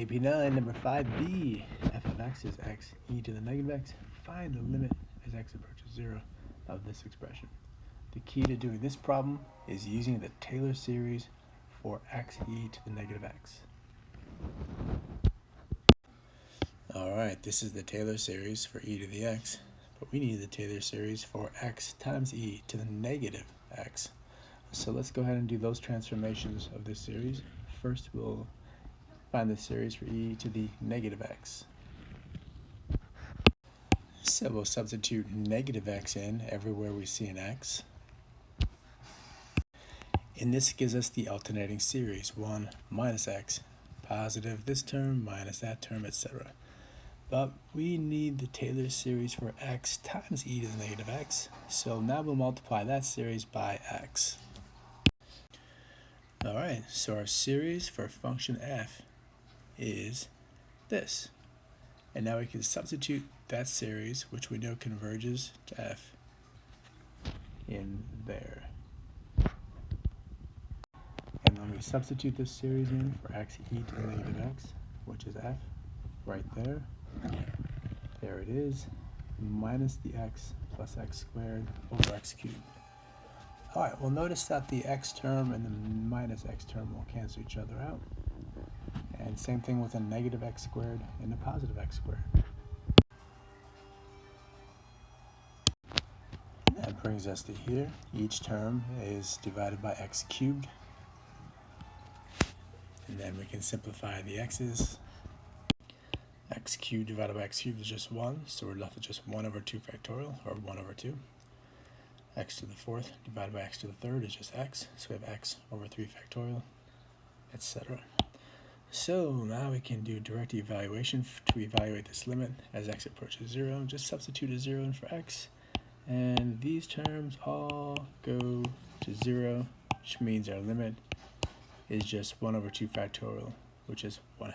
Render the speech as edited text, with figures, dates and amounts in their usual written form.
AP9, number 5b, f of x is x e to the negative x. Find the limit as x approaches 0 of this expression. The key to doing this problem is using the Taylor series for x e to the negative x. Alright, this is the Taylor series for e to the x, but we need the Taylor series for x times e to the negative x. So let's go ahead and do those transformations of this series. First, we'll find the series for e to the negative x. So we'll substitute negative x in everywhere we see an x. And this gives us the alternating series, 1 minus x, positive this term minus that term, etc. But we need the Taylor series for x times e to the negative x. So now we'll multiply that series by x. Alright, so our series for function f is this. And now we can substitute that series, which we know converges to f, in there. And when we substitute this series in for x e to the negative x, which is f, right there, there it is, minus the x plus x squared over x cubed. Alright, well notice that the x term and the minus x term will cancel each other out. And same thing with a negative x squared and a positive x squared. That brings us to here. Each term is divided by x cubed. And then we can simplify the x's. X cubed divided by x cubed is just 1, so we're left with just 1 over 2 factorial, or 1 over 2. X to the fourth divided by x to the third is just x, so we have x over 3 factorial, etc. So now we can do direct evaluation to evaluate this limit as x approaches 0. Just substitute a 0 in for x, and these terms all go to 0, which means our limit is just 1 over 2 factorial, which is 1/2.